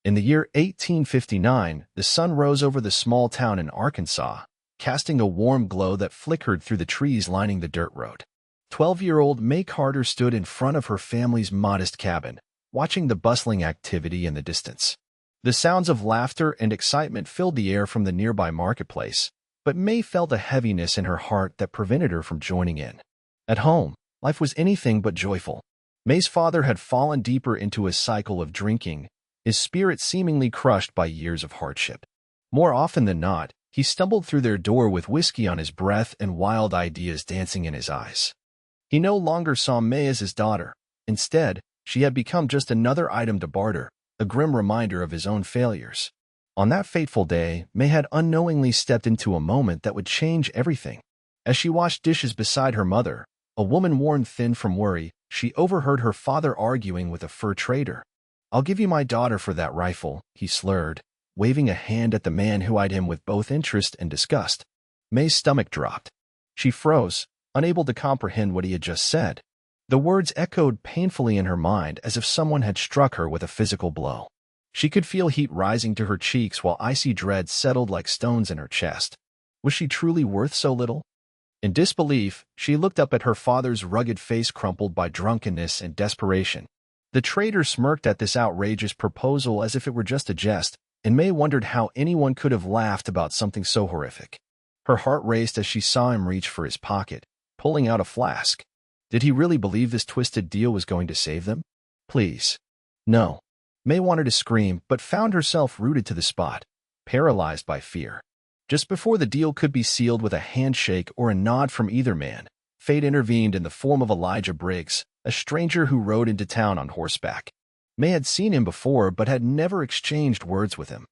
In the year 1859, the sun rose over the small town in Arkansas, casting a warm glow that flickered through the trees lining the dirt road. 12-year-old Mae Carter stood in front of her family's modest cabin, watching the bustling activity in the distance. The sounds of laughter and excitement filled the air from the nearby marketplace, but Mae felt a heaviness in her heart that prevented her from joining in. At home, life was anything but joyful. Mae's father had fallen deeper into a cycle of drinking, his spirit seemingly crushed by years of hardship. More often than not, he stumbled through their door with whiskey on his breath and wild ideas dancing in his eyes. He no longer saw Mae as his daughter. Instead, she had become just another item to barter, a grim reminder of his own failures. On that fateful day, Mae had unknowingly stepped into a moment that would change everything. As she washed dishes beside her mother, a woman worn thin from worry, she overheard her father arguing with a fur trader. "I'll give you my daughter for that rifle," he slurred, waving a hand at the man who eyed him with both interest and disgust. Mae's stomach dropped. She froze, unable to comprehend what he had just said. The words echoed painfully in her mind as if someone had struck her with a physical blow. She could feel heat rising to her cheeks while icy dread settled like stones in her chest. Was she truly worth so little? In disbelief, she looked up at her father's rugged face crumpled by drunkenness and desperation. The trader smirked at this outrageous proposal as if it were just a jest, and Mae wondered how anyone could have laughed about something so horrific. Her heart raced as she saw him reach for his pocket, pulling out a flask. Did he really believe this twisted deal was going to save them? Please. No. Mae wanted to scream, but found herself rooted to the spot, paralyzed by fear. Just before the deal could be sealed with a handshake or a nod from either man, fate intervened in the form of Elijah Briggs, a stranger who rode into town on horseback. Mae had seen him before but had never exchanged words with him.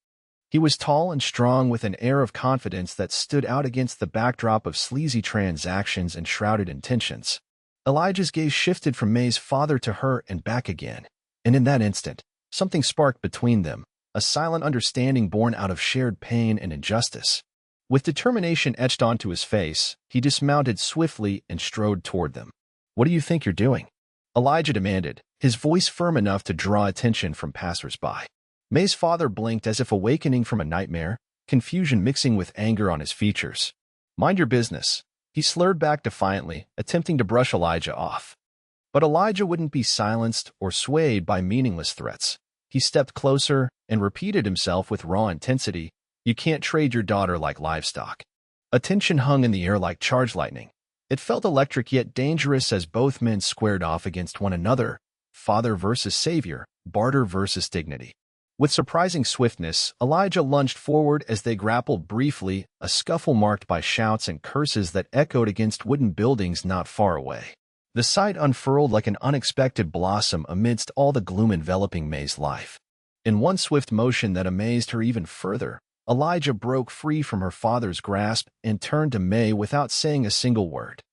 He was tall and strong with an air of confidence that stood out against the backdrop of sleazy transactions and shrouded intentions. Elijah's gaze shifted from Mae's father to her and back again, and in that instant, something sparked between them, a silent understanding born out of shared pain and injustice. With determination etched onto his face, he dismounted swiftly and strode toward them. "What do you think you're doing?" Elijah demanded, his voice firm enough to draw attention from passers-by. Mae's father blinked as if awakening from a nightmare, confusion mixing with anger on his features. "Mind your business," he slurred back defiantly, attempting to brush Elijah off. But Elijah wouldn't be silenced or swayed by meaningless threats. He stepped closer and repeated himself with raw intensity, "You can't trade your daughter like livestock." A tension hung in the air like charged lightning. It felt electric yet dangerous as both men squared off against one another, father versus savior, barter versus dignity. With surprising swiftness, Elijah lunged forward as they grappled briefly, a scuffle marked by shouts and curses that echoed against wooden buildings not far away. The sight unfurled like an unexpected blossom amidst all the gloom enveloping Mae's life. In one swift motion that amazed her even further, Elijah broke free from her father's grasp and turned to Mae without saying a single word.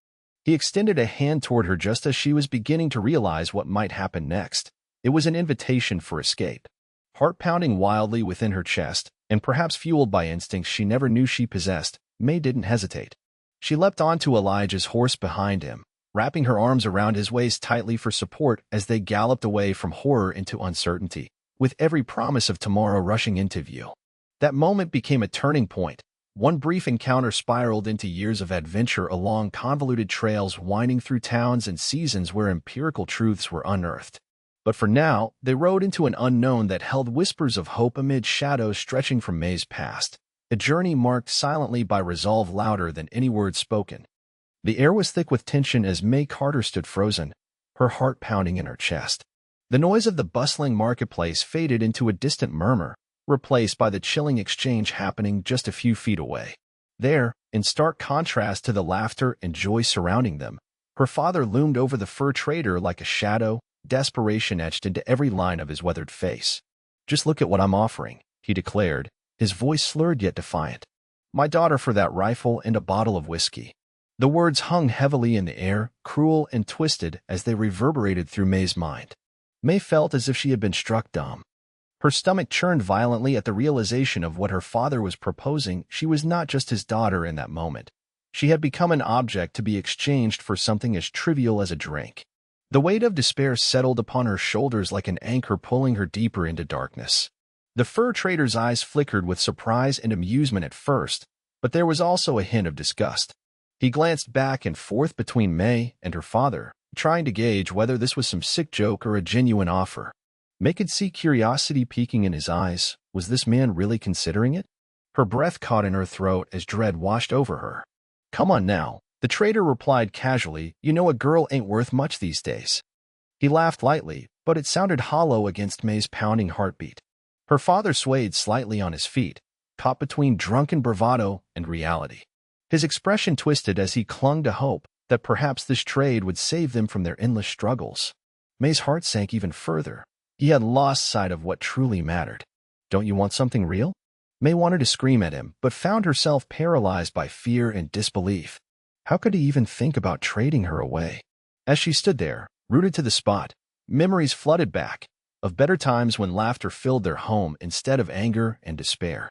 He extended a hand toward her just as she was beginning to realize what might happen next. It was an invitation for escape. Heart pounding wildly within her chest, and perhaps fueled by instincts she never knew she possessed, Mae didn't hesitate. She leapt onto Elijah's horse behind him, wrapping her arms around his waist tightly for support as they galloped away from horror into uncertainty, with every promise of tomorrow rushing into view. That moment became a turning point. One brief encounter spiraled into years of adventure along convoluted trails winding through towns and seasons where empirical truths were unearthed. But for now, they rode into an unknown that held whispers of hope amid shadows stretching from Mae's past, a journey marked silently by resolve louder than any word spoken. The air was thick with tension as Mae Carter stood frozen, her heart pounding in her chest. The noise of the bustling marketplace faded into a distant murmur, replaced by the chilling exchange happening just a few feet away. There, in stark contrast to the laughter and joy surrounding them, her father loomed over the fur trader like a shadow, desperation etched into every line of his weathered face. "Just look at what I'm offering," he declared, his voice slurred yet defiant. "My daughter for that rifle and a bottle of whiskey." The words hung heavily in the air, cruel and twisted as they reverberated through Mae's mind. Mae felt as if she had been struck dumb. Her stomach churned violently at the realization of what her father was proposing. She was not just his daughter in that moment. She had become an object to be exchanged for something as trivial as a drink. The weight of despair settled upon her shoulders like an anchor pulling her deeper into darkness. The fur trader's eyes flickered with surprise and amusement at first, but there was also a hint of disgust. He glanced back and forth between Mae and her father, trying to gauge whether this was some sick joke or a genuine offer. Mae could see curiosity peeking in his eyes. Was this man really considering it? Her breath caught in her throat as dread washed over her. "Come on now," the trader replied casually. "You know a girl ain't worth much these days." He laughed lightly, but it sounded hollow against Mae's pounding heartbeat. Her father swayed slightly on his feet, caught between drunken bravado and reality. His expression twisted as he clung to hope that perhaps this trade would save them from their endless struggles. Mae's heart sank even further. He had lost sight of what truly mattered. "Don't you want something real?" Mae wanted to scream at him, but found herself paralyzed by fear and disbelief. How could he even think about trading her away? As she stood there, rooted to the spot, memories flooded back, of better times when laughter filled their home instead of anger and despair.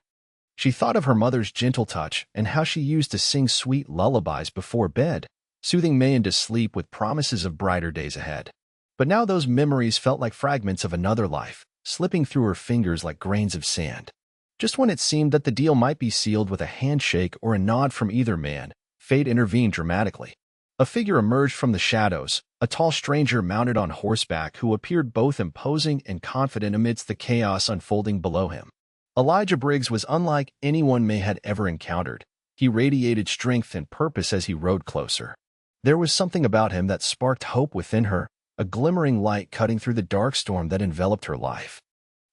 She thought of her mother's gentle touch and how she used to sing sweet lullabies before bed, soothing Mae into sleep with promises of brighter days ahead. But now those memories felt like fragments of another life, slipping through her fingers like grains of sand. Just when it seemed that the deal might be sealed with a handshake or a nod from either man, fate intervened dramatically. A figure emerged from the shadows, a tall stranger mounted on horseback who appeared both imposing and confident amidst the chaos unfolding below him. Elijah Briggs was unlike anyone Mae had ever encountered. He radiated strength and purpose as he rode closer. There was something about him that sparked hope within her, a glimmering light cutting through the dark storm that enveloped her life.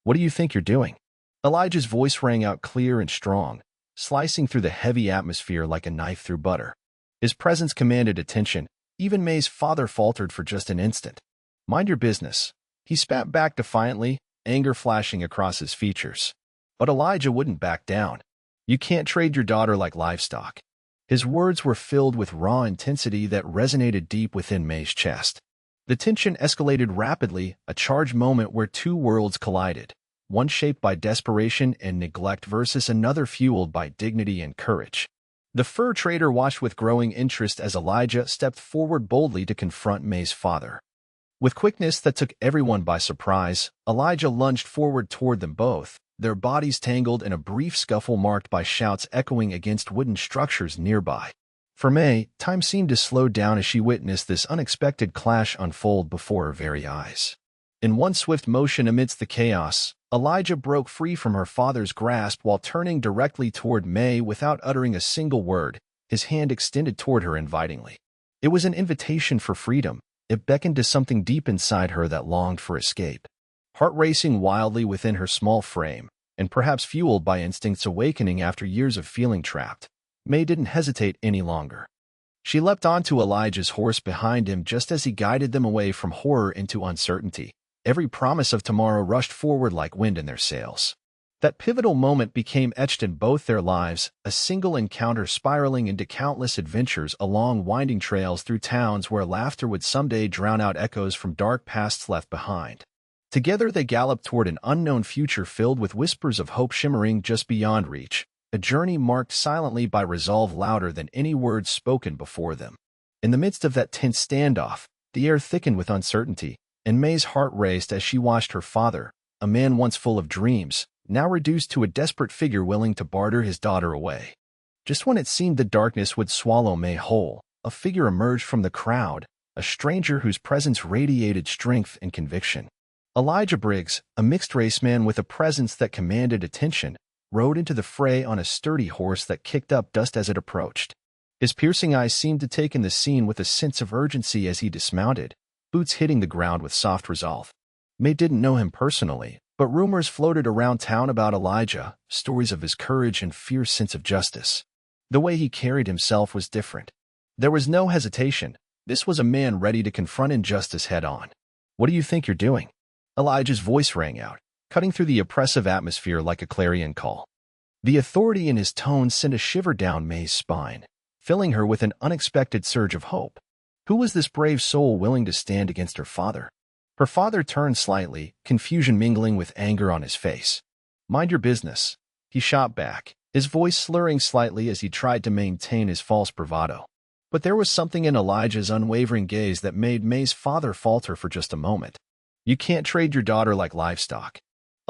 "What do you think you're doing?" Elijah's voice rang out clear and strong, slicing through the heavy atmosphere like a knife through butter. His presence commanded attention. Even Mae's father faltered for just an instant. "Mind your business," he spat back defiantly, anger flashing across his features. But Elijah wouldn't back down. "You can't trade your daughter like livestock." His words were filled with raw intensity that resonated deep within Mae's chest. The tension escalated rapidly, a charged moment where two worlds collided, one shaped by desperation and neglect versus another fueled by dignity and courage. The fur trader watched with growing interest as Elijah stepped forward boldly to confront Mae's father. With quickness that took everyone by surprise, Elijah lunged forward toward them both, their bodies tangled in a brief scuffle marked by shouts echoing against wooden structures nearby. For Mae, time seemed to slow down as she witnessed this unexpected clash unfold before her very eyes. In one swift motion amidst the chaos, Elijah broke free from her father's grasp while turning directly toward Mae without uttering a single word, his hand extended toward her invitingly. It was an invitation for freedom. It beckoned to something deep inside her that longed for escape. Heart racing wildly within her small frame, and perhaps fueled by instincts awakening after years of feeling trapped, Mae didn't hesitate any longer. She leapt onto Elijah's horse behind him just as he guided them away from horror into uncertainty. Every promise of tomorrow rushed forward like wind in their sails. That pivotal moment became etched in both their lives, a single encounter spiraling into countless adventures along winding trails through towns where laughter would someday drown out echoes from dark pasts left behind. Together they galloped toward an unknown future filled with whispers of hope shimmering just beyond reach, a journey marked silently by resolve louder than any words spoken before them. In the midst of that tense standoff, the air thickened with uncertainty, and Mae's heart raced as she watched her father, a man once full of dreams, now reduced to a desperate figure willing to barter his daughter away. Just when it seemed the darkness would swallow Mae whole, a figure emerged from the crowd, a stranger whose presence radiated strength and conviction. Elijah Briggs, a mixed-race man with a presence that commanded attention, rode into the fray on a sturdy horse that kicked up dust as it approached. His piercing eyes seemed to take in the scene with a sense of urgency as he dismounted, boots hitting the ground with soft resolve. Mae didn't know him personally, but rumors floated around town about Elijah, stories of his courage and fierce sense of justice. The way he carried himself was different. There was no hesitation. This was a man ready to confront injustice head-on. "What do you think you're doing?" Elijah's voice rang out, cutting through the oppressive atmosphere like a clarion call. The authority in his tone sent a shiver down Mae's spine, filling her with an unexpected surge of hope. Who was this brave soul willing to stand against her father? Her father turned slightly, confusion mingling with anger on his face. "Mind your business," he shot back, his voice slurring slightly as he tried to maintain his false bravado. But there was something in Elijah's unwavering gaze that made Mae's father falter for just a moment. "You can't trade your daughter like livestock."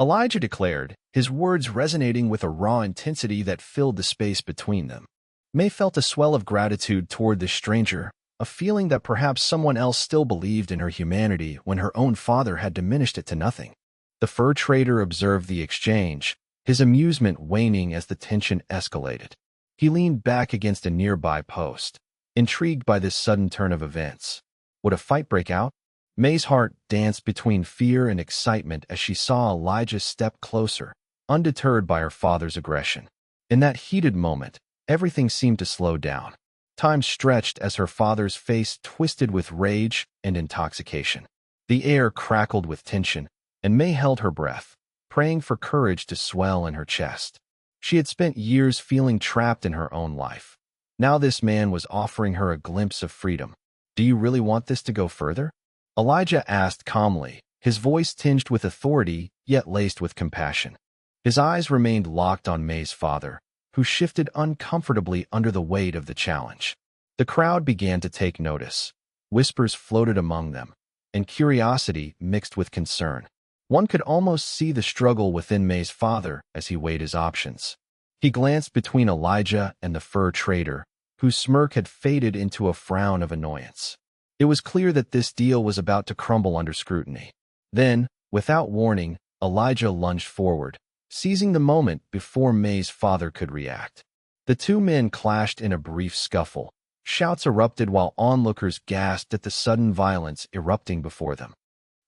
Elijah declared, his words resonating with a raw intensity that filled the space between them. Mae felt a swell of gratitude toward this stranger, a feeling that perhaps someone else still believed in her humanity when her own father had diminished it to nothing. The fur trader observed the exchange, his amusement waning as the tension escalated. He leaned back against a nearby post, intrigued by this sudden turn of events. Would a fight break out? Mae's heart danced between fear and excitement as she saw Elijah step closer, undeterred by her father's aggression. In that heated moment, everything seemed to slow down. Time stretched as her father's face twisted with rage and intoxication. The air crackled with tension, and Mae held her breath, praying for courage to swell in her chest. She had spent years feeling trapped in her own life. Now this man was offering her a glimpse of freedom. "Do you really want this to go further?" Elijah asked calmly, his voice tinged with authority, yet laced with compassion. His eyes remained locked on Mae's father, who shifted uncomfortably under the weight of the challenge. The crowd began to take notice. Whispers floated among them, and curiosity mixed with concern. One could almost see the struggle within Mae's father as he weighed his options. He glanced between Elijah and the fur trader, whose smirk had faded into a frown of annoyance. It was clear that this deal was about to crumble under scrutiny. Then, without warning, Elijah lunged forward, seizing the moment before Mae's father could react. The two men clashed in a brief scuffle. Shouts erupted while onlookers gasped at the sudden violence erupting before them.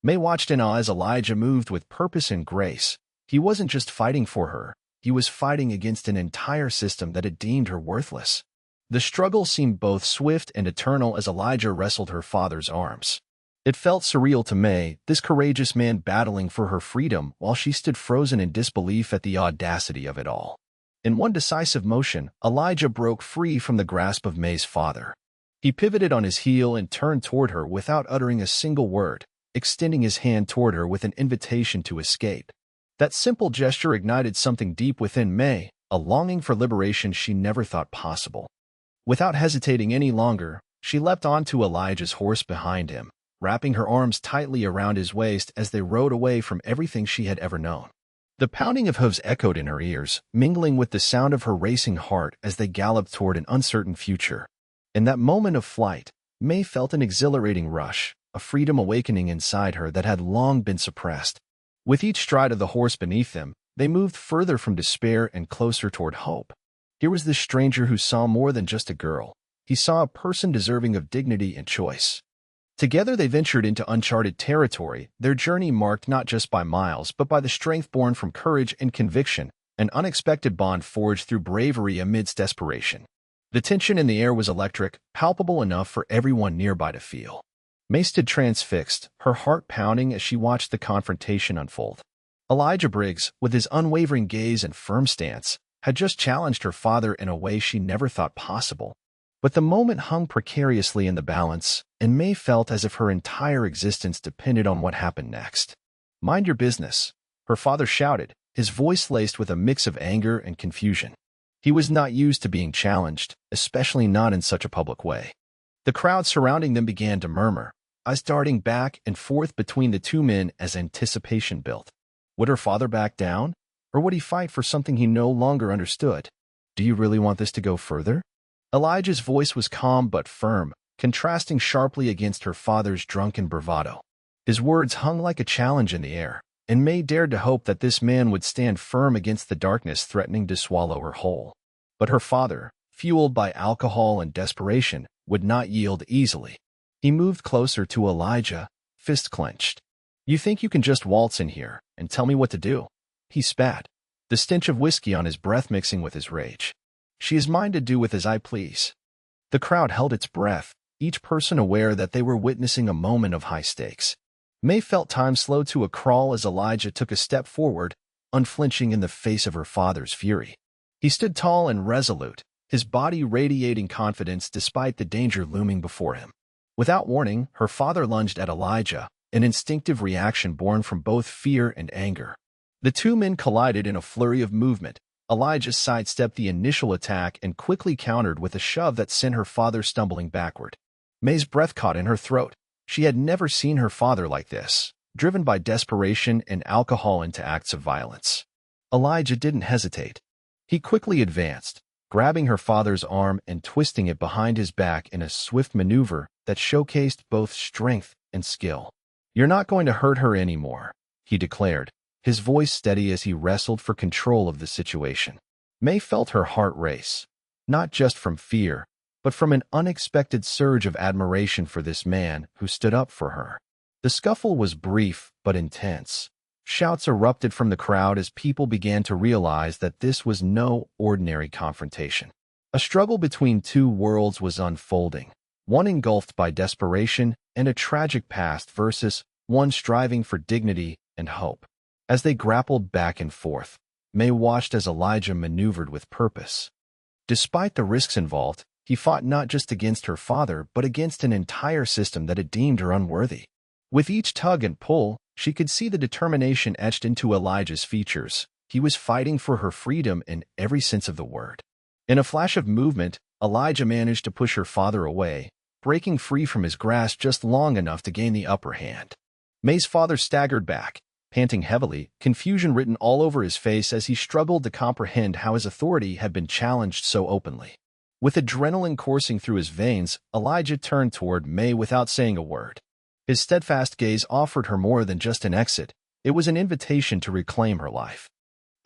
Mae watched in awe as Elijah moved with purpose and grace. He wasn't just fighting for her, he was fighting against an entire system that had deemed her worthless. The struggle seemed both swift and eternal as Elijah wrestled her father's arms. It felt surreal to Mae, this courageous man battling for her freedom while she stood frozen in disbelief at the audacity of it all. In one decisive motion, Elijah broke free from the grasp of Mae's father. He pivoted on his heel and turned toward her without uttering a single word, extending his hand toward her with an invitation to escape. That simple gesture ignited something deep within Mae, a longing for liberation she never thought possible. Without hesitating any longer, she leapt onto Elijah's horse behind him, wrapping her arms tightly around his waist as they rode away from everything she had ever known. The pounding of hooves echoed in her ears, mingling with the sound of her racing heart as they galloped toward an uncertain future. In that moment of flight, Mae felt an exhilarating rush, a freedom awakening inside her that had long been suppressed. With each stride of the horse beneath them, they moved further from despair and closer toward hope. Here was this stranger who saw more than just a girl. He saw a person deserving of dignity and choice. Together they ventured into uncharted territory, their journey marked not just by miles but by the strength born from courage and conviction, an unexpected bond forged through bravery amidst desperation. The tension in the air was electric, palpable enough for everyone nearby to feel. Mae stood transfixed, her heart pounding as she watched the confrontation unfold. Elijah Briggs, with his unwavering gaze and firm stance, had just challenged her father in a way she never thought possible. But the moment hung precariously in the balance, and Mae felt as if her entire existence depended on what happened next. "Mind your business," her father shouted, his voice laced with a mix of anger and confusion. He was not used to being challenged, especially not in such a public way. The crowd surrounding them began to murmur, eyes darting back and forth between the two men as anticipation built. Would her father back down? Or would he fight for something he no longer understood? "Do you really want this to go further?" Elijah's voice was calm but firm, contrasting sharply against her father's drunken bravado. His words hung like a challenge in the air, and Mae dared to hope that this man would stand firm against the darkness threatening to swallow her whole. But her father, fueled by alcohol and desperation, would not yield easily. He moved closer to Elijah, fist clenched. "You think you can just waltz in here and tell me what to do?" He spat, the stench of whiskey on his breath mixing with his rage. "She is mine to do with as I please." The crowd held its breath, each person aware that they were witnessing a moment of high stakes. Mae felt time slow to a crawl as Elijah took a step forward, unflinching in the face of her father's fury. He stood tall and resolute, his body radiating confidence despite the danger looming before him. Without warning, her father lunged at Elijah, an instinctive reaction born from both fear and anger. The two men collided in a flurry of movement. Elijah sidestepped the initial attack and quickly countered with a shove that sent her father stumbling backward. Mae's breath caught in her throat. She had never seen her father like this, driven by desperation and alcohol into acts of violence. Elijah didn't hesitate. He quickly advanced, grabbing her father's arm and twisting it behind his back in a swift maneuver that showcased both strength and skill. "You're not going to hurt her anymore," he declared, his voice steady as he wrestled for control of the situation. Mae felt her heart race, not just from fear, but from an unexpected surge of admiration for this man who stood up for her. The scuffle was brief but intense. Shouts erupted from the crowd as people began to realize that this was no ordinary confrontation. A struggle between two worlds was unfolding, one engulfed by desperation and a tragic past versus one striving for dignity and hope. As they grappled back and forth, Mae watched as Elijah maneuvered with purpose. Despite the risks involved, he fought not just against her father but against an entire system that had deemed her unworthy. With each tug and pull, she could see the determination etched into Elijah's features. He was fighting for her freedom in every sense of the word. In a flash of movement, Elijah managed to push her father away, breaking free from his grasp just long enough to gain the upper hand. Mae's father staggered back, panting heavily, confusion written all over his face as he struggled to comprehend how his authority had been challenged so openly. With adrenaline coursing through his veins, Elijah turned toward Mae without saying a word. His steadfast gaze offered her more than just an exit. It was an invitation to reclaim her life.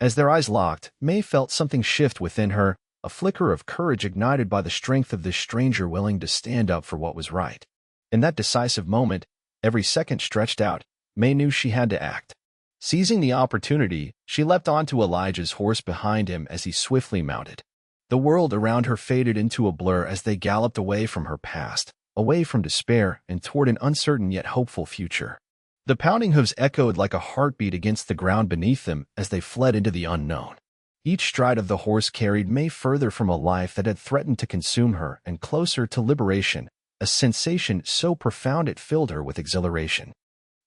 As their eyes locked, Mae felt something shift within her, a flicker of courage ignited by the strength of this stranger willing to stand up for what was right. In that decisive moment, every second stretched out, Mae knew she had to act. Seizing the opportunity, she leapt onto Elijah's horse behind him as he swiftly mounted. The world around her faded into a blur as they galloped away from her past, away from despair and toward an uncertain yet hopeful future. The pounding hooves echoed like a heartbeat against the ground beneath them as they fled into the unknown. Each stride of the horse carried Mae further from a life that had threatened to consume her and closer to liberation, a sensation so profound it filled her with exhilaration.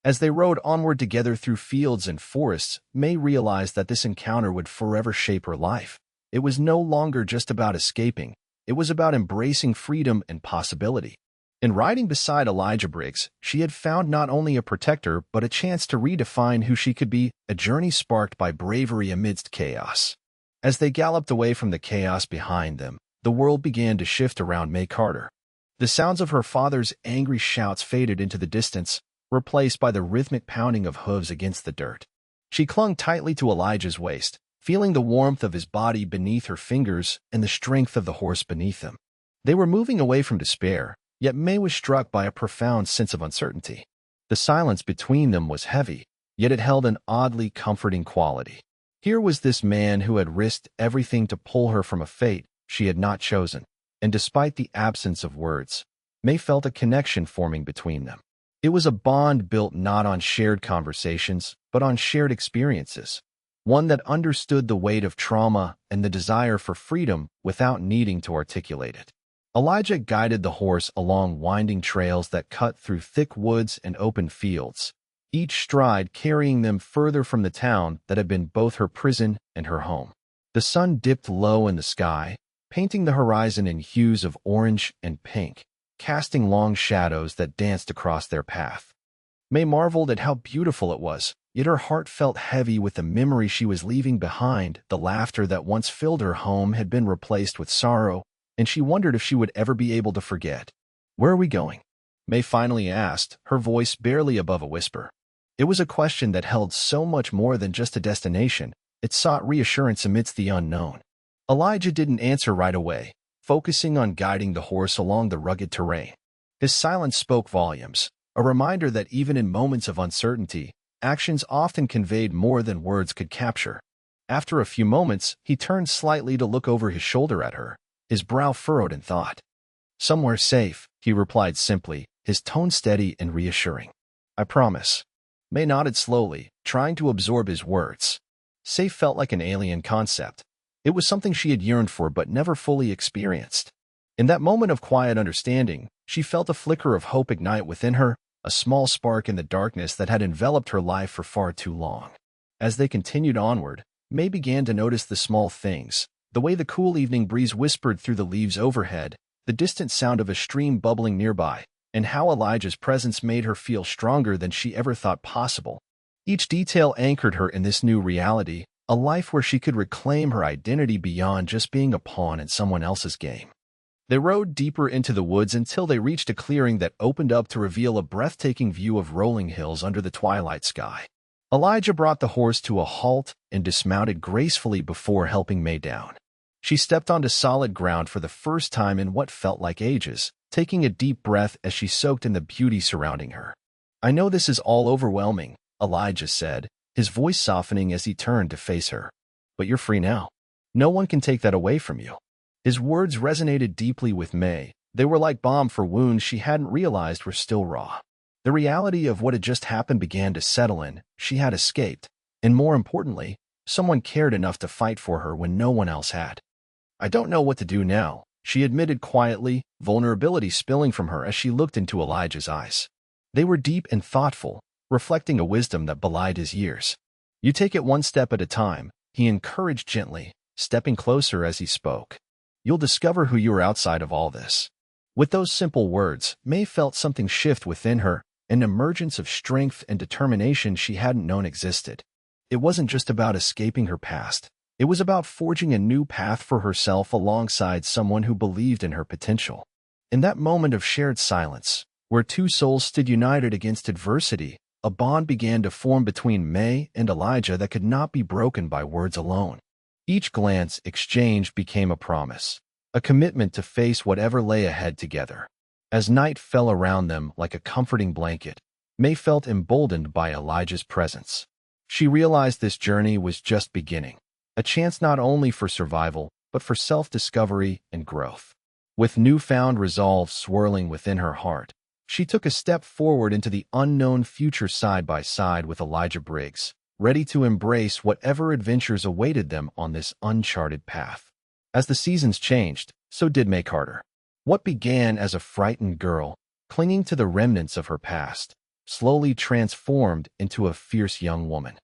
As they rode onward together through fields and forests, Mae realized that this encounter would forever shape her life. It was no longer just about escaping. It was about embracing freedom and possibility. In riding beside Elijah Briggs, she had found not only a protector but a chance to redefine who she could be, a journey sparked by bravery amidst chaos. As they galloped away from the chaos behind them, the world began to shift around Mae Carter. The sounds of her father's angry shouts faded into the distance, replaced by the rhythmic pounding of hooves against the dirt. She clung tightly to Elijah's waist, feeling the warmth of his body beneath her fingers and the strength of the horse beneath them. They were moving away from despair, yet Mae was struck by a profound sense of uncertainty. The silence between them was heavy, yet it held an oddly comforting quality. Here was this man who had risked everything to pull her from a fate she had not chosen, and despite the absence of words, Mae felt a connection forming between them. It was a bond built not on shared conversations, but on shared experiences, one that understood the weight of trauma and the desire for freedom without needing to articulate it. Elijah guided the horse along winding trails that cut through thick woods and open fields, each stride carrying them further from the town that had been both her prison and her home. The sun dipped low in the sky, painting the horizon in hues of orange and pink, casting long shadows that danced across their path. Mae marveled at how beautiful it was, yet her heart felt heavy with the memory she was leaving behind. The laughter that once filled her home had been replaced with sorrow, and she wondered if she would ever be able to forget. "Where are we going?" Mae finally asked, her voice barely above a whisper. It was a question that held so much more than just a destination. It sought reassurance amidst the unknown. Elijah didn't answer right away, focusing on guiding the horse along the rugged terrain. His silence spoke volumes, a reminder that even in moments of uncertainty, actions often conveyed more than words could capture. After a few moments, he turned slightly to look over his shoulder at her, his brow furrowed in thought. "Somewhere safe," he replied simply, his tone steady and reassuring. "I promise." Mae nodded slowly, trying to absorb his words. Safe felt like an alien concept. It was something she had yearned for but never fully experienced. In that moment of quiet understanding, she felt a flicker of hope ignite within her, a small spark in the darkness that had enveloped her life for far too long. As they continued onward, Mae began to notice the small things, the way the cool evening breeze whispered through the leaves overhead, the distant sound of a stream bubbling nearby, and how Elijah's presence made her feel stronger than she ever thought possible. Each detail anchored her in this new reality, a life where she could reclaim her identity beyond just being a pawn in someone else's game. They rode deeper into the woods until they reached a clearing that opened up to reveal a breathtaking view of rolling hills under the twilight sky. Elijah brought the horse to a halt and dismounted gracefully before helping Mae down. She stepped onto solid ground for the first time in what felt like ages, taking a deep breath as she soaked in the beauty surrounding her. "I know this is all overwhelming," Elijah said, his voice softening as he turned to face her. "But you're free now. No one can take that away from you." His words resonated deeply with Mae. They were like balm for wounds she hadn't realized were still raw. The reality of what had just happened began to settle in. She had escaped, and more importantly, someone cared enough to fight for her when no one else had. "I don't know what to do now," she admitted quietly, vulnerability spilling from her as she looked into Elijah's eyes. They were deep and thoughtful, reflecting a wisdom that belied his years. "You take it one step at a time," he encouraged gently, stepping closer as he spoke. "You'll discover who you are outside of all this." With those simple words, Mae felt something shift within her, an emergence of strength and determination she hadn't known existed. It wasn't just about escaping her past. It was about forging a new path for herself alongside someone who believed in her potential. In that moment of shared silence, where two souls stood united against adversity, a bond began to form between Mae and Elijah that could not be broken by words alone. Each glance exchanged became a promise, a commitment to face whatever lay ahead together. As night fell around them like a comforting blanket, Mae felt emboldened by Elijah's presence. She realized this journey was just beginning, a chance not only for survival, but for self-discovery and growth. With newfound resolve swirling within her heart, she took a step forward into the unknown future side by side with Elijah Briggs, ready to embrace whatever adventures awaited them on this uncharted path. As the seasons changed, so did Mae Carter. What began as a frightened girl, clinging to the remnants of her past, slowly transformed into a fierce young woman.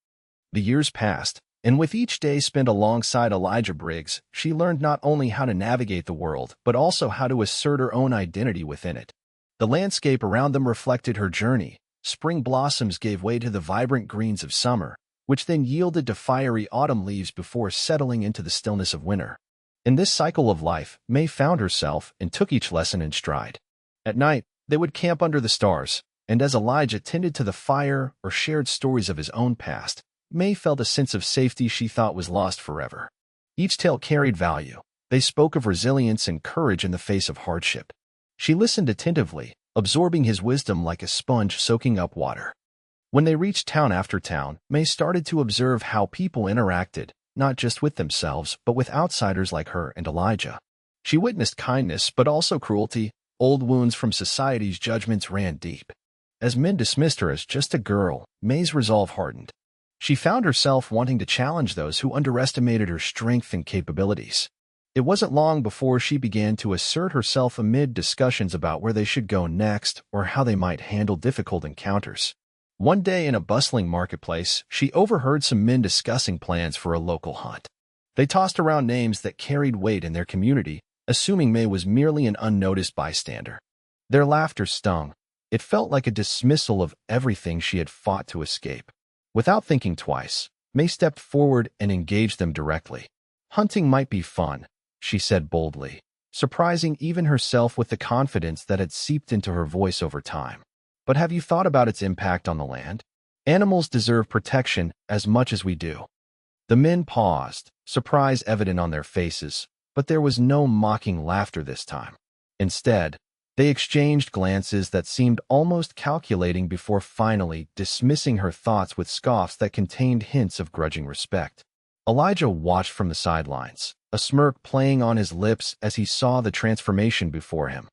The years passed, and with each day spent alongside Elijah Briggs, she learned not only how to navigate the world, but also how to assert her own identity within it. The landscape around them reflected her journey. Spring blossoms gave way to the vibrant greens of summer, which then yielded to fiery autumn leaves before settling into the stillness of winter. In this cycle of life, Mae found herself and took each lesson in stride. At night, they would camp under the stars, and as Elijah tended to the fire or shared stories of his own past, Mae felt a sense of safety she thought was lost forever. Each tale carried value. They spoke of resilience and courage in the face of hardship. She listened attentively, absorbing his wisdom like a sponge soaking up water. When they reached town after town, Mae started to observe how people interacted, not just with themselves, but with outsiders like her and Elijah. She witnessed kindness, but also cruelty. Old wounds from society's judgments ran deep. As men dismissed her as just a girl, Mae's resolve hardened. She found herself wanting to challenge those who underestimated her strength and capabilities. It wasn't long before she began to assert herself amid discussions about where they should go next or how they might handle difficult encounters. One day in a bustling marketplace, she overheard some men discussing plans for a local hunt. They tossed around names that carried weight in their community, assuming Mae was merely an unnoticed bystander. Their laughter stung. It felt like a dismissal of everything she had fought to escape. Without thinking twice, Mae stepped forward and engaged them directly. "Hunting might be fun," she said boldly, surprising even herself with the confidence that had seeped into her voice over time. "But have you thought about its impact on the land? Animals deserve protection as much as we do." The men paused, surprise evident on their faces, but there was no mocking laughter this time. Instead, they exchanged glances that seemed almost calculating before finally dismissing her thoughts with scoffs that contained hints of grudging respect. Elijah watched from the sidelines, a smirk playing on his lips as he saw the transformation before him.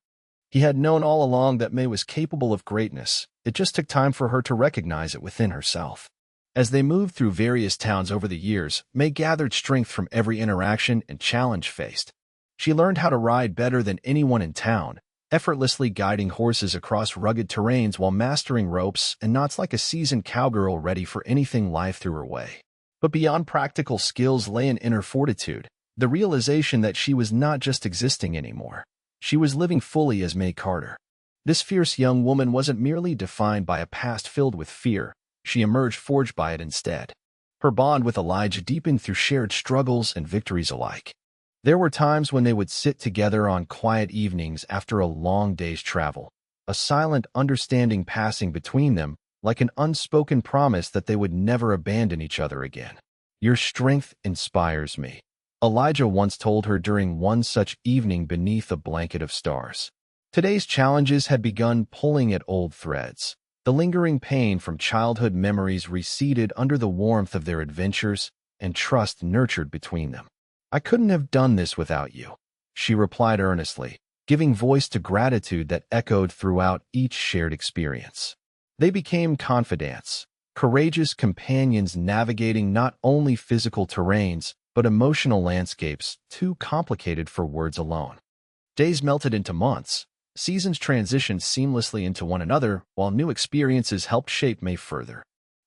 He had known all along that Mae was capable of greatness. It just took time for her to recognize it within herself. As they moved through various towns over the years, Mae gathered strength from every interaction and challenge faced. She learned how to ride better than anyone in town, effortlessly guiding horses across rugged terrains while mastering ropes and knots like a seasoned cowgirl ready for anything life threw her way. But beyond practical skills lay an inner fortitude, the realization that she was not just existing anymore. She was living fully as Mae Carter. This fierce young woman wasn't merely defined by a past filled with fear, she emerged forged by it instead. Her bond with Elijah deepened through shared struggles and victories alike. There were times when they would sit together on quiet evenings after a long day's travel, a silent understanding passing between them, like an unspoken promise that they would never abandon each other again. "Your strength inspires me," Elijah once told her during one such evening beneath a blanket of stars. Today's challenges had begun pulling at old threads. The lingering pain from childhood memories receded under the warmth of their adventures, and trust nurtured between them. "I couldn't have done this without you," she replied earnestly, giving voice to gratitude that echoed throughout each shared experience. They became confidants, courageous companions navigating not only physical terrains, but emotional landscapes too complicated for words alone. Days melted into months. Seasons transitioned seamlessly into one another, while new experiences helped shape Mae further.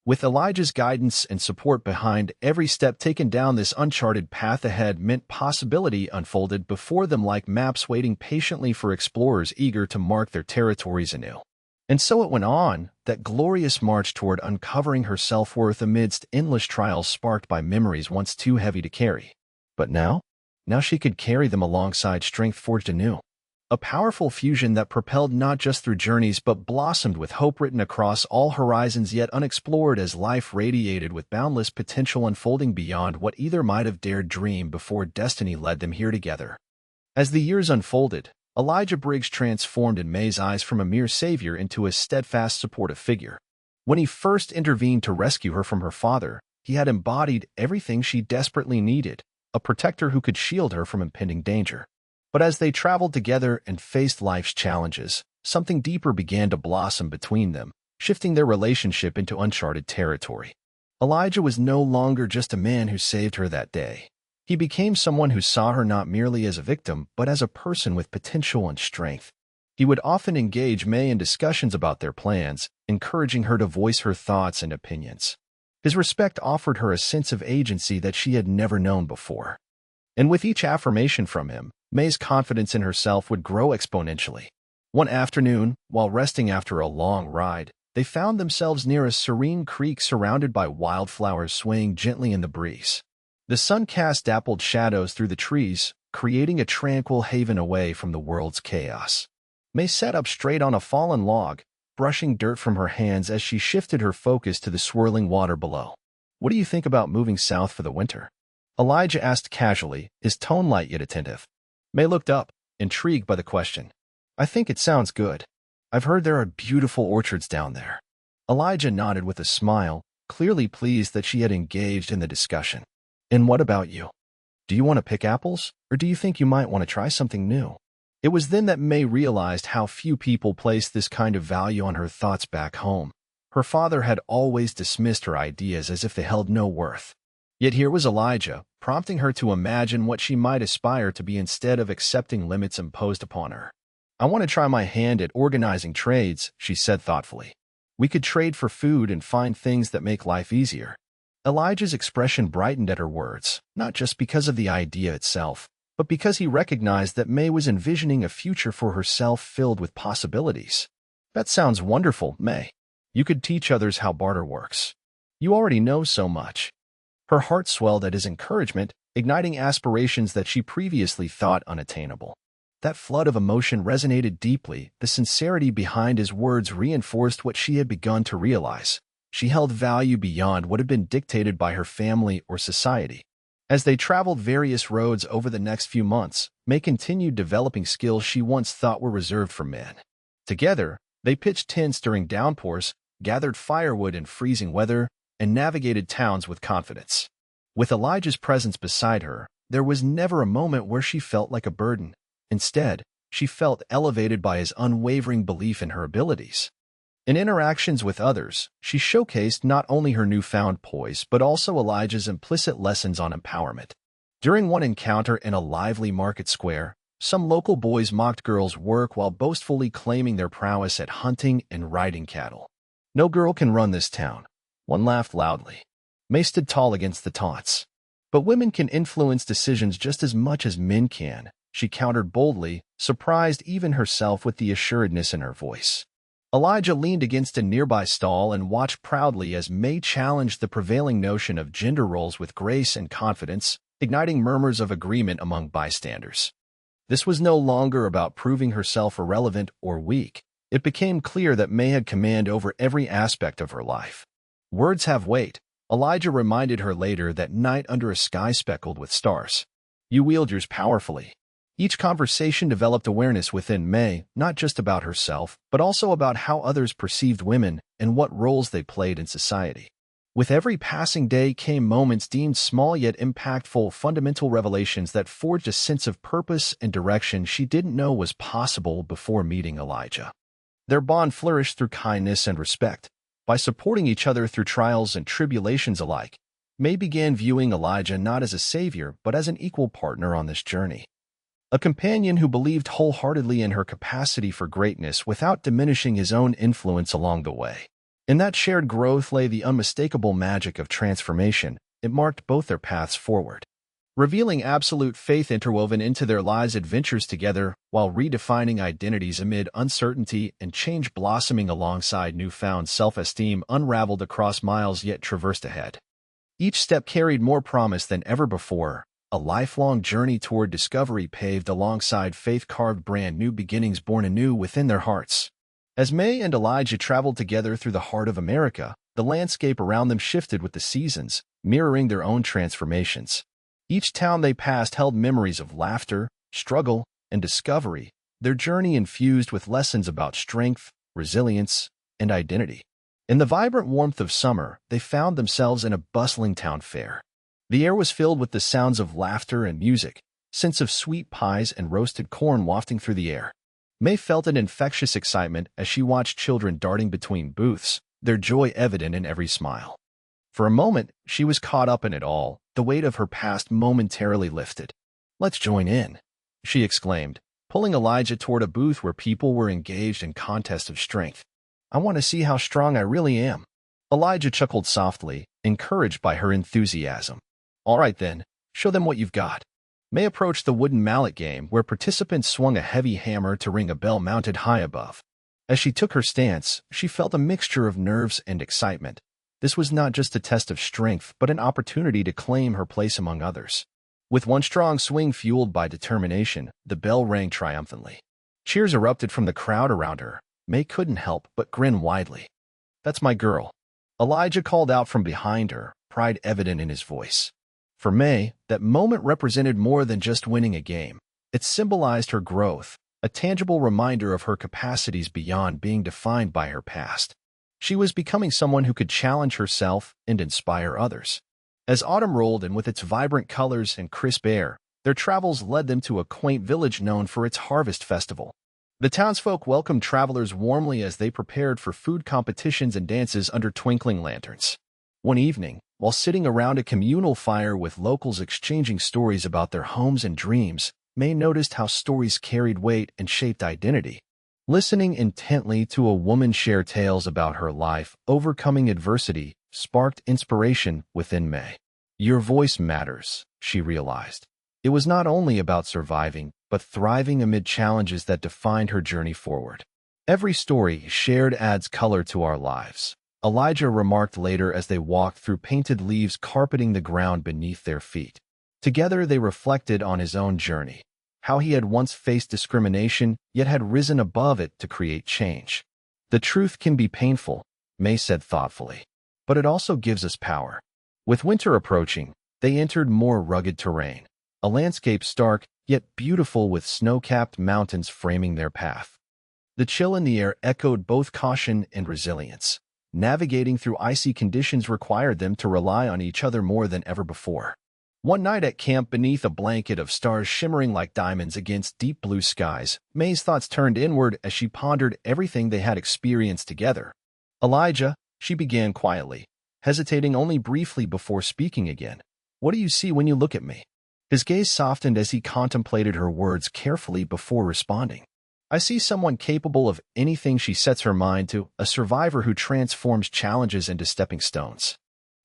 With Elijah's guidance and support behind, every step taken down this uncharted path ahead meant possibility unfolded before them like maps waiting patiently for explorers eager to mark their territories anew. And so it went on, that glorious march toward uncovering her self-worth amidst endless trials sparked by memories once too heavy to carry. But now she could carry them alongside strength forged anew. A powerful fusion that propelled not just through journeys but blossomed with hope written across all horizons yet unexplored as life radiated with boundless potential unfolding beyond what either might have dared dream before destiny led them here together. As the years unfolded, Elijah Briggs transformed in Mae's eyes from a mere savior into a steadfast supportive figure. When he first intervened to rescue her from her father, he had embodied everything she desperately needed, a protector who could shield her from impending danger. But as they traveled together and faced life's challenges, something deeper began to blossom between them, shifting their relationship into uncharted territory. Elijah was no longer just a man who saved her that day. He became someone who saw her not merely as a victim, but as a person with potential and strength. He would often engage Mae in discussions about their plans, encouraging her to voice her thoughts and opinions. His respect offered her a sense of agency that she had never known before. And with each affirmation from him, Mae's confidence in herself would grow exponentially. One afternoon, while resting after a long ride, they found themselves near a serene creek surrounded by wildflowers swaying gently in the breeze. The sun cast dappled shadows through the trees, creating a tranquil haven away from the world's chaos. Mae sat up straight on a fallen log, brushing dirt from her hands as she shifted her focus to the swirling water below. "What do you think about moving south for the winter?" Elijah asked casually, his tone light yet attentive. Mae looked up, intrigued by the question. "I think it sounds good. I've heard there are beautiful orchards down there." Elijah nodded with a smile, clearly pleased that she had engaged in the discussion. "And what about you? Do you want to pick apples, or do you think you might want to try something new?" It was then that Mae realized how few people placed this kind of value on her thoughts back home. Her father had always dismissed her ideas as if they held no worth. Yet here was Elijah, prompting her to imagine what she might aspire to be instead of accepting limits imposed upon her. "I want to try my hand at organizing trades," she said thoughtfully. "We could trade for food and find things that make life easier." Elijah's expression brightened at her words, not just because of the idea itself, but because he recognized that Mae was envisioning a future for herself filled with possibilities. "That sounds wonderful, Mae. You could teach others how barter works. You already know so much." Her heart swelled at his encouragement, igniting aspirations that she previously thought unattainable. That flood of emotion resonated deeply. The sincerity behind his words reinforced what she had begun to realize. She held value beyond what had been dictated by her family or society. As they traveled various roads over the next few months, Mae continued developing skills she once thought were reserved for men. Together, they pitched tents during downpours, gathered firewood in freezing weather, and navigated towns with confidence. With Elijah's presence beside her, there was never a moment where she felt like a burden. Instead, she felt elevated by his unwavering belief in her abilities. In interactions with others, she showcased not only her newfound poise but also Elijah's implicit lessons on empowerment. During one encounter in a lively market square, some local boys mocked girls' work while boastfully claiming their prowess at hunting and riding cattle. "No girl can run this town," one laughed loudly. Mae stood tall against the taunts. "But women can influence decisions just as much as men can," she countered boldly, surprised even herself with the assuredness in her voice. Elijah leaned against a nearby stall and watched proudly as Mae challenged the prevailing notion of gender roles with grace and confidence, igniting murmurs of agreement among bystanders. This was no longer about proving herself irrelevant or weak. It became clear that Mae had command over every aspect of her life. Words have weight, Elijah reminded her later that night under a sky speckled with stars. You wield yours powerfully. Each conversation developed awareness within Mae, not just about herself, but also about how others perceived women and what roles they played in society. With every passing day came moments deemed small yet impactful, fundamental revelations that forged a sense of purpose and direction she didn't know was possible before meeting Elijah. Their bond flourished through kindness and respect. By supporting each other through trials and tribulations alike, Mae began viewing Elijah not as a savior but as an equal partner on this journey. A companion who believed wholeheartedly in her capacity for greatness without diminishing his own influence along the way. In that shared growth lay the unmistakable magic of transformation. It marked both their paths forward, revealing absolute faith interwoven into their lives' adventures together while redefining identities amid uncertainty and change, blossoming alongside newfound self-esteem unraveled across miles yet traversed ahead. Each step carried more promise than ever before, a lifelong journey toward discovery paved alongside faith-carved brand new beginnings born anew within their hearts. As Mae and Elijah traveled together through the heart of America, the landscape around them shifted with the seasons, mirroring their own transformations. Each town they passed held memories of laughter, struggle, and discovery, their journey infused with lessons about strength, resilience, and identity. In the vibrant warmth of summer, they found themselves in a bustling town fair. The air was filled with the sounds of laughter and music, scents of sweet pies and roasted corn wafting through the air. Mae felt an infectious excitement as she watched children darting between booths, their joy evident in every smile. For a moment, she was caught up in it all, the weight of her past momentarily lifted. "Let's join in," she exclaimed, pulling Elijah toward a booth where people were engaged in contests of strength. "I want to see how strong I really am." Elijah chuckled softly, encouraged by her enthusiasm. "All right then, show them what you've got." Mae approached the wooden mallet game where participants swung a heavy hammer to ring a bell mounted high above. As she took her stance, she felt a mixture of nerves and excitement. This was not just a test of strength but an opportunity to claim her place among others. With one strong swing fueled by determination, the bell rang triumphantly. Cheers erupted from the crowd around her. Mae couldn't help but grin widely. "That's my girl," Elijah called out from behind her, pride evident in his voice. For Mae, that moment represented more than just winning a game. It symbolized her growth, a tangible reminder of her capacities beyond being defined by her past. She was becoming someone who could challenge herself and inspire others. As autumn rolled in with its vibrant colors and crisp air, their travels led them to a quaint village known for its harvest festival. The townsfolk welcomed travelers warmly as they prepared for food competitions and dances under twinkling lanterns. One evening, while sitting around a communal fire with locals exchanging stories about their homes and dreams, Mae noticed how stories carried weight and shaped identity. Listening intently to a woman share tales about her life overcoming adversity sparked inspiration within Mae. Your voice matters, she realized. It was not only about surviving, but thriving amid challenges that defined her journey forward. Every story shared adds color to our lives, Elijah remarked later as they walked through painted leaves carpeting the ground beneath their feet. Together they reflected on his own journey, how he had once faced discrimination, yet had risen above it to create change. The truth can be painful, Mae said thoughtfully, but it also gives us power. With winter approaching, they entered more rugged terrain, a landscape stark, yet beautiful with snow-capped mountains framing their path. The chill in the air echoed both caution and resilience. Navigating through icy conditions required them to rely on each other more than ever before. One night at camp beneath a blanket of stars shimmering like diamonds against deep blue skies, Mae's thoughts turned inward as she pondered everything they had experienced together. "Elijah," she began quietly, hesitating only briefly before speaking again. "What do you see when you look at me?" His gaze softened as he contemplated her words carefully before responding. "I see someone capable of anything she sets her mind to, a survivor who transforms challenges into stepping stones."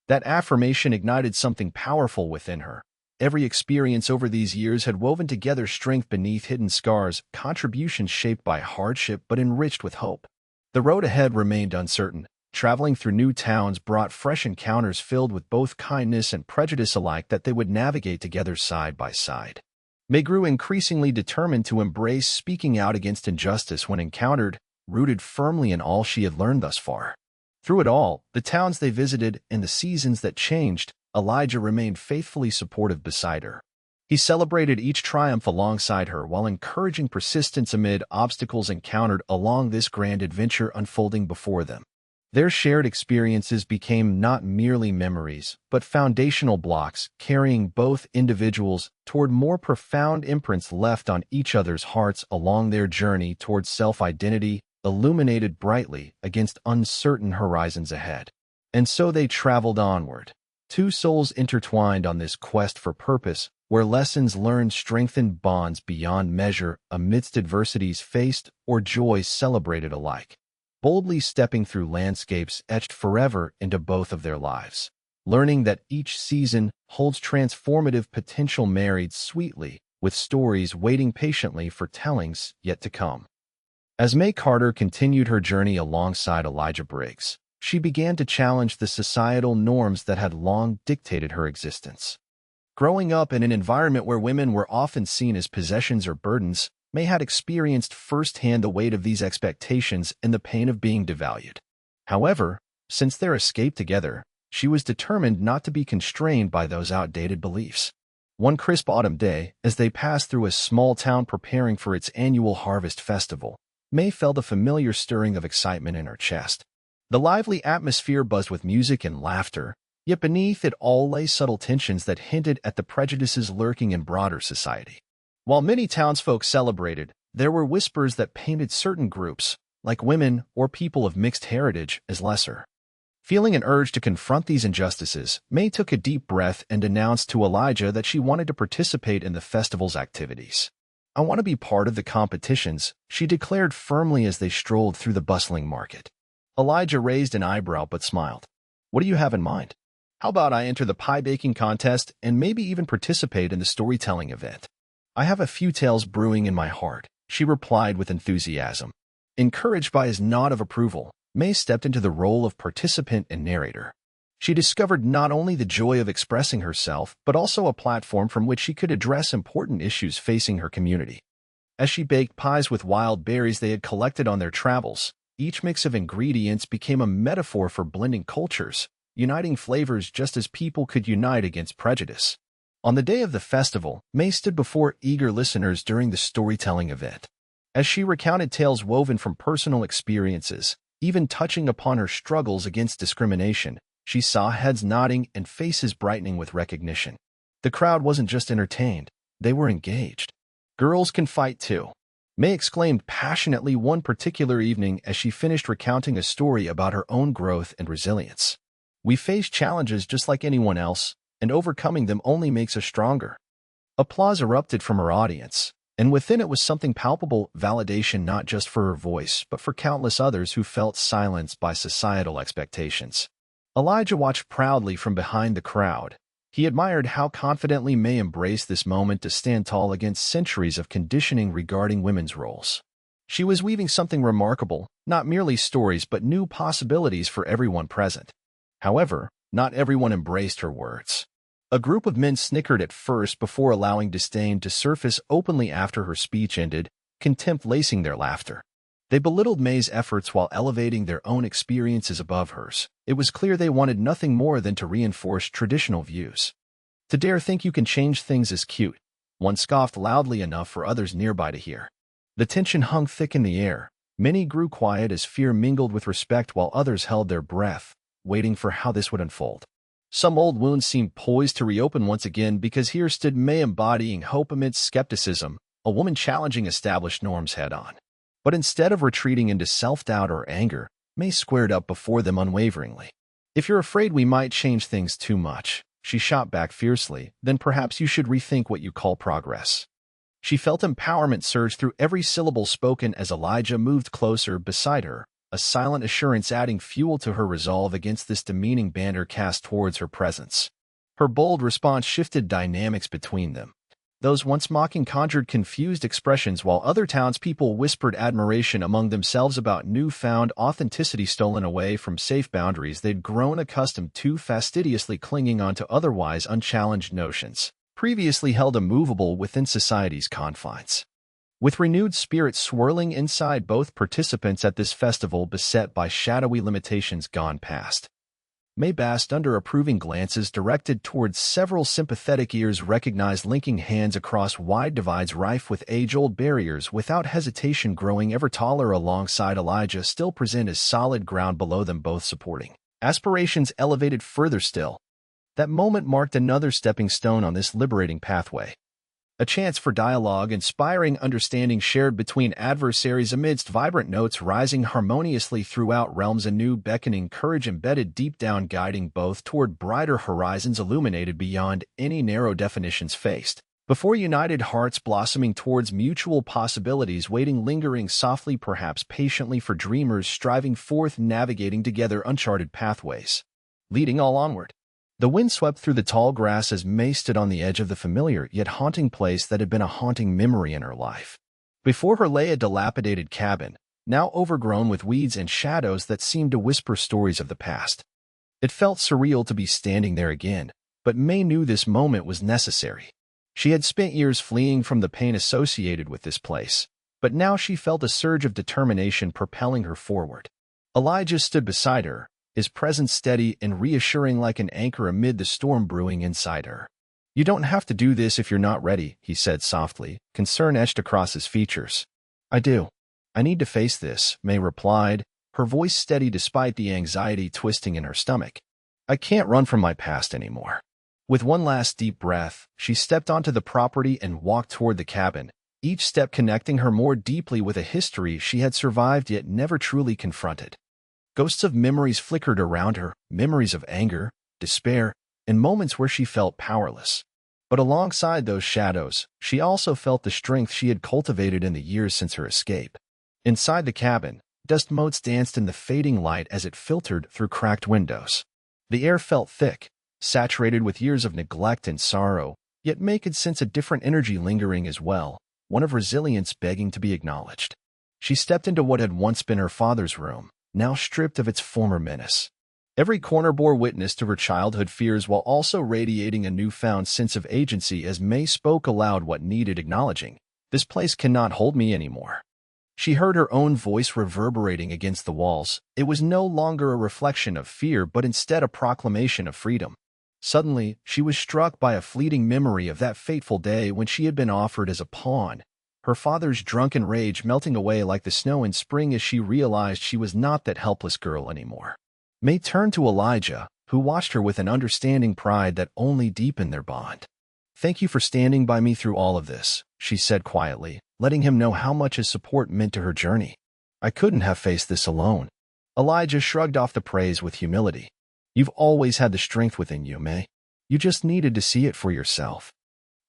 That affirmation ignited something powerful within her. Every experience over these years had woven together strength beneath hidden scars, contributions shaped by hardship but enriched with hope. The road ahead remained uncertain. Traveling through new towns brought fresh encounters filled with both kindness and prejudice alike that they would navigate together side by side. Mae grew increasingly determined to embrace speaking out against injustice when encountered, rooted firmly in all she had learned thus far. Through it all, the towns they visited and the seasons that changed, Elijah remained faithfully supportive beside her. He celebrated each triumph alongside her while encouraging persistence amid obstacles encountered along this grand adventure unfolding before them. Their shared experiences became not merely memories, but foundational blocks, carrying both individuals toward more profound imprints left on each other's hearts along their journey towards self-identity, illuminated brightly against uncertain horizons ahead. And so they traveled onward, two souls intertwined on this quest for purpose, where lessons learned strengthened bonds beyond measure amidst adversities faced or joys celebrated alike, boldly stepping through landscapes etched forever into both of their lives, learning that each season holds transformative potential married sweetly, with stories waiting patiently for tellings yet to come. As Mae Carter continued her journey alongside Elijah Briggs, she began to challenge the societal norms that had long dictated her existence. Growing up in an environment where women were often seen as possessions or burdens, Mae had experienced firsthand the weight of these expectations and the pain of being devalued. However, since their escape together, she was determined not to be constrained by those outdated beliefs. One crisp autumn day, as they passed through a small town preparing for its annual harvest festival, Mae felt a familiar stirring of excitement in her chest. The lively atmosphere buzzed with music and laughter, yet beneath it all lay subtle tensions that hinted at the prejudices lurking in broader society. While many townsfolk celebrated, there were whispers that painted certain groups, like women or people of mixed heritage, as lesser. Feeling an urge to confront these injustices, Mae took a deep breath and announced to Elijah that she wanted to participate in the festival's activities. "I want to be part of the competitions," she declared firmly as they strolled through the bustling market. Elijah raised an eyebrow but smiled. "What do you have in mind?" "How about I enter the pie-baking contest and maybe even participate in the storytelling event? I have a few tales brewing in my heart," she replied with enthusiasm. Encouraged by his nod of approval, Mae stepped into the role of participant and narrator. She discovered not only the joy of expressing herself, but also a platform from which she could address important issues facing her community. As she baked pies with wild berries they had collected on their travels, each mix of ingredients became a metaphor for blending cultures, uniting flavors just as people could unite against prejudice. On the day of the festival, Mae stood before eager listeners during the storytelling event. As she recounted tales woven from personal experiences, even touching upon her struggles against discrimination, she saw heads nodding and faces brightening with recognition. The crowd wasn't just entertained, they were engaged. "Girls can fight too," Mae exclaimed passionately one particular evening as she finished recounting a story about her own growth and resilience. "We face challenges just like anyone else, and overcoming them only makes us stronger." Applause erupted from her audience, and within it was something palpable, validation not just for her voice, but for countless others who felt silenced by societal expectations. Elijah watched proudly from behind the crowd. He admired how confidently Mae embraced this moment to stand tall against centuries of conditioning regarding women's roles. She was weaving something remarkable, not merely stories but new possibilities for everyone present. However, not everyone embraced her words. A group of men snickered at first before allowing disdain to surface openly after her speech ended, contempt lacing their laughter. They belittled Mae's efforts while elevating their own experiences above hers. It was clear they wanted nothing more than to reinforce traditional views. "To dare think you can change things is cute," one scoffed loudly enough for others nearby to hear. The tension hung thick in the air. Many grew quiet as fear mingled with respect while others held their breath, waiting for how this would unfold. Some old wounds seemed poised to reopen once again because here stood Mae embodying hope amidst skepticism, a woman challenging established norms head-on. But instead of retreating into self-doubt or anger, Mae squared up before them unwaveringly. "If you're afraid we might change things too much," she shot back fiercely, "then perhaps you should rethink what you call progress." She felt empowerment surge through every syllable spoken as Elijah moved closer beside her, a silent assurance adding fuel to her resolve against this demeaning banter cast towards her presence. Her bold response shifted dynamics between them. Those once mocking conjured confused expressions while other townspeople whispered admiration among themselves about newfound authenticity stolen away from safe boundaries they'd grown accustomed to, fastidiously clinging onto otherwise unchallenged notions, previously held immovable within society's confines. With renewed spirits swirling inside both participants at this festival beset by shadowy limitations gone past, Mae basked under approving glances directed towards several sympathetic ears, recognized linking hands across wide divides rife with age-old barriers, without hesitation growing ever taller alongside Elijah, still present as solid ground below them, both supporting aspirations elevated further still. That moment marked another stepping stone on this liberating pathway. A chance for dialogue, inspiring understanding shared between adversaries amidst vibrant notes rising harmoniously throughout realms, a new beckoning courage embedded deep down, guiding both toward brighter horizons illuminated beyond any narrow definitions faced. Before united hearts blossoming towards mutual possibilities, waiting, lingering softly, perhaps patiently, for dreamers striving forth, navigating together uncharted pathways, leading all onward. The wind swept through the tall grass as Mae stood on the edge of the familiar yet haunting place that had been a haunting memory in her life. Before her lay a dilapidated cabin, now overgrown with weeds and shadows that seemed to whisper stories of the past. It felt surreal to be standing there again, but Mae knew this moment was necessary. She had spent years fleeing from the pain associated with this place, but now she felt a surge of determination propelling her forward. Elijah stood beside her, his presence steady and reassuring like an anchor amid the storm brewing inside her. "You don't have to do this if you're not ready," he said softly, concern etched across his features. "I do. I need to face this," Mae replied, her voice steady despite the anxiety twisting in her stomach. "I can't run from my past anymore." With one last deep breath, she stepped onto the property and walked toward the cabin, each step connecting her more deeply with a history she had survived yet never truly confronted. Ghosts of memories flickered around her, memories of anger, despair, and moments where she felt powerless. But alongside those shadows, she also felt the strength she had cultivated in the years since her escape. Inside the cabin, dust motes danced in the fading light as it filtered through cracked windows. The air felt thick, saturated with years of neglect and sorrow, yet Mae could sense a different energy lingering as well, one of resilience begging to be acknowledged. She stepped into what had once been her father's room, now stripped of its former menace. Every corner bore witness to her childhood fears while also radiating a newfound sense of agency as Mae spoke aloud what needed acknowledging. "This place cannot hold me anymore." She heard her own voice reverberating against the walls. It was no longer a reflection of fear but instead a proclamation of freedom. Suddenly, she was struck by a fleeting memory of that fateful day when she had been offered as a pawn, her father's drunken rage melting away like the snow in spring as she realized she was not that helpless girl anymore. Mae turned to Elijah, who watched her with an understanding pride that only deepened their bond. "Thank you for standing by me through all of this," she said quietly, letting him know how much his support meant to her journey. "I couldn't have faced this alone." Elijah shrugged off the praise with humility. "You've always had the strength within you, Mae. You just needed to see it for yourself."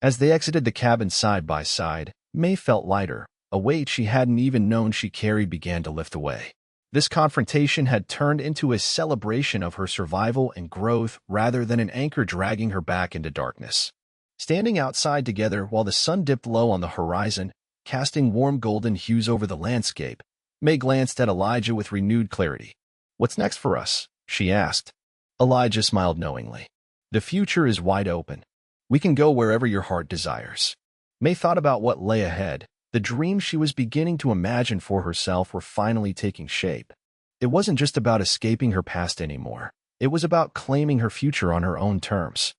As they exited the cabin side by side, Mae felt lighter. A weight she hadn't even known she carried began to lift away. This confrontation had turned into a celebration of her survival and growth rather than an anchor dragging her back into darkness. Standing outside together while the sun dipped low on the horizon, casting warm golden hues over the landscape, Mae glanced at Elijah with renewed clarity. "What's next for us?" she asked. Elijah smiled knowingly. "The future is wide open. We can go wherever your heart desires." Mae thought about what lay ahead. The dreams she was beginning to imagine for herself were finally taking shape. It wasn't just about escaping her past anymore. It was about claiming her future on her own terms.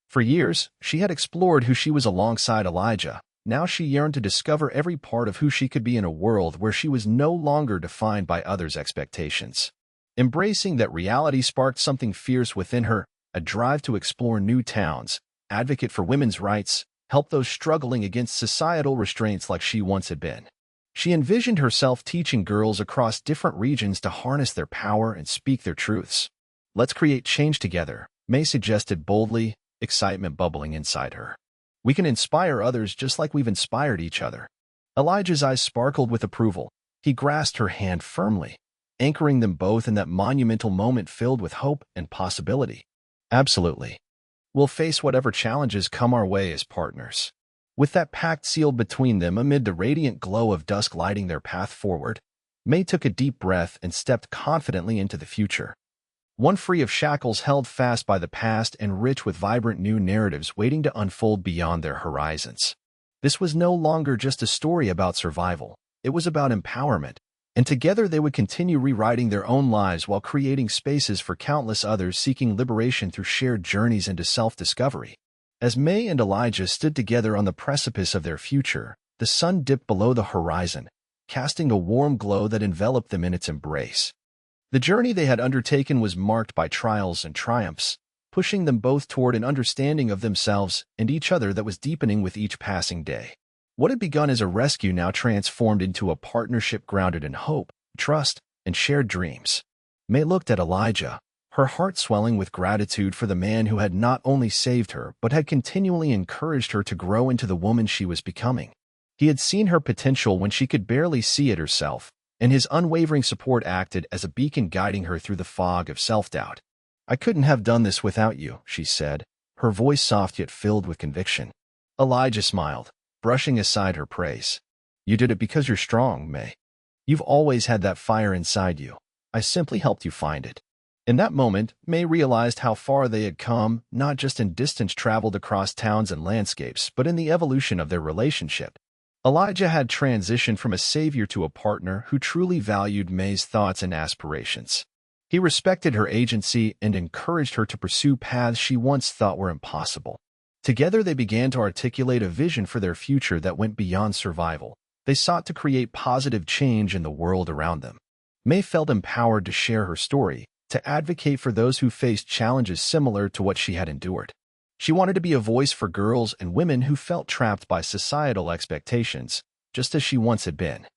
For years, she had explored who she was alongside Elijah. Now she yearned to discover every part of who she could be in a world where she was no longer defined by others' expectations. Embracing that reality sparked something fierce within her, a drive to explore new towns, advocate for women's rights, help those struggling against societal restraints like she once had been. She envisioned herself teaching girls across different regions to harness their power and speak their truths. "Let's create change together," Mae suggested boldly, excitement bubbling inside her. "We can inspire others just like we've inspired each other." Elijah's eyes sparkled with approval. He grasped her hand firmly, anchoring them both in that monumental moment filled with hope and possibility. "Absolutely. We'll face whatever challenges come our way as partners. With that pact sealed between them amid the radiant glow of dusk lighting their path forward, Mae took a deep breath and stepped confidently into the future. One free of shackles held fast by the past and rich with vibrant new narratives waiting to unfold beyond their horizons. This was no longer just a story about survival. It was about empowerment, and together they would continue rewriting their own lives while creating spaces for countless others seeking liberation through shared journeys into self-discovery. As Mae and Elijah stood together on the precipice of their future, the sun dipped below the horizon, casting a warm glow that enveloped them in its embrace. The journey they had undertaken was marked by trials and triumphs, pushing them both toward an understanding of themselves and each other that was deepening with each passing day. What had begun as a rescue now transformed into a partnership grounded in hope, trust, and shared dreams. Mae looked at Elijah, her heart swelling with gratitude for the man who had not only saved her but had continually encouraged her to grow into the woman she was becoming. He had seen her potential when she could barely see it herself, and his unwavering support acted as a beacon guiding her through the fog of self-doubt. "I couldn't have done this without you," she said, her voice soft yet filled with conviction. Elijah smiled, brushing aside her praise. "You did it because you're strong, Mae. You've always had that fire inside you. I simply helped you find it." In that moment, Mae realized how far they had come, not just in distance traveled across towns and landscapes, but in the evolution of their relationship. Elijah had transitioned from a savior to a partner who truly valued Mae's thoughts and aspirations. He respected her agency and encouraged her to pursue paths she once thought were impossible. Together they began to articulate a vision for their future that went beyond survival. They sought to create positive change in the world around them. Mae felt empowered to share her story, to advocate for those who faced challenges similar to what she had endured. She wanted to be a voice for girls and women who felt trapped by societal expectations, just as she once had been.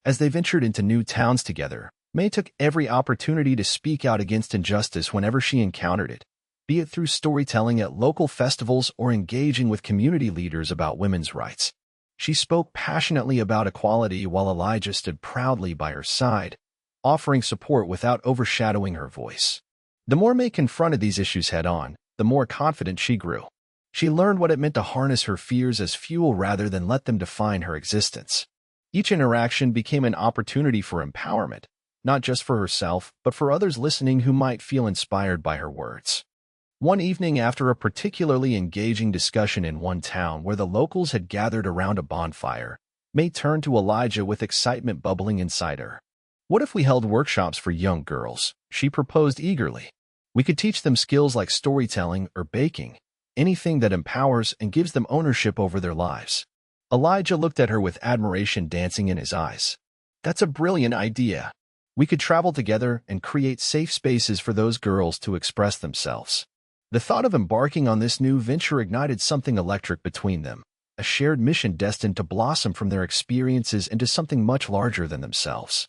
As they ventured into new towns together, Mae took every opportunity to speak out against injustice whenever she encountered it, be it through storytelling at local festivals or engaging with community leaders about women's rights. She spoke passionately about equality while Elijah stood proudly by her side, offering support without overshadowing her voice. The more Mae confronted these issues head-on, the more confident she grew. She learned what it meant to harness her fears as fuel rather than let them define her existence. Each interaction became an opportunity for empowerment, not just for herself, but for others listening who might feel inspired by her words. One evening after a particularly engaging discussion in one town where the locals had gathered around a bonfire, Mae turned to Elijah with excitement bubbling inside her. "What if we held workshops for young girls?" she proposed eagerly. "We could teach them skills like storytelling or baking, anything that empowers and gives them ownership over their lives." Elijah looked at her with admiration dancing in his eyes. "That's a brilliant idea. We could travel together and create safe spaces for those girls to express themselves." The thought of embarking on this new venture ignited something electric between them, a shared mission destined to blossom from their experiences into something much larger than themselves.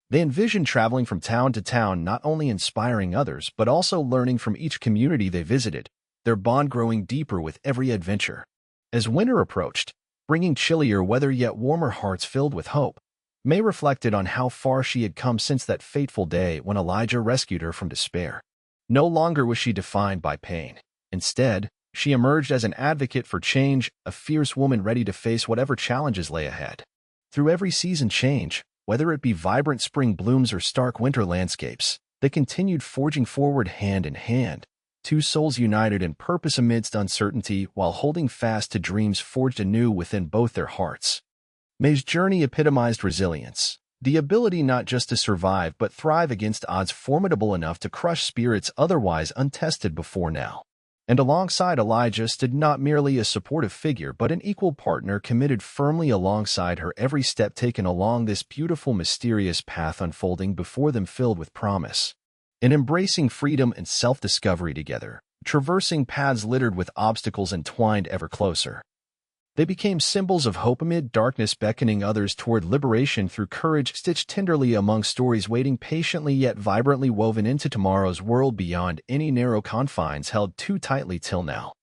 They envisioned traveling from town to town, not only inspiring others, but also learning from each community they visited, their bond growing deeper with every adventure. As winter approached, bringing chillier weather yet warmer hearts filled with hope, Mae reflected on how far she had come since that fateful day when Elijah rescued her from despair. No longer was she defined by pain. Instead, she emerged as an advocate for change, a fierce woman ready to face whatever challenges lay ahead. Through every season change, whether it be vibrant spring blooms or stark winter landscapes, they continued forging forward hand in hand, two souls united in purpose amidst uncertainty while holding fast to dreams forged anew within both their hearts. Mae's journey epitomized resilience, the ability not just to survive but thrive against odds formidable enough to crush spirits otherwise untested before now. And alongside Elijah stood not merely a supportive figure but an equal partner committed firmly alongside her, every step taken along this beautiful, mysterious path unfolding before them filled with promise. In embracing freedom and self-discovery together, traversing paths littered with obstacles entwined ever closer. They became symbols of hope amid darkness, beckoning others toward liberation through courage stitched tenderly among stories waiting patiently yet vibrantly woven into tomorrow's world beyond any narrow confines held too tightly till now.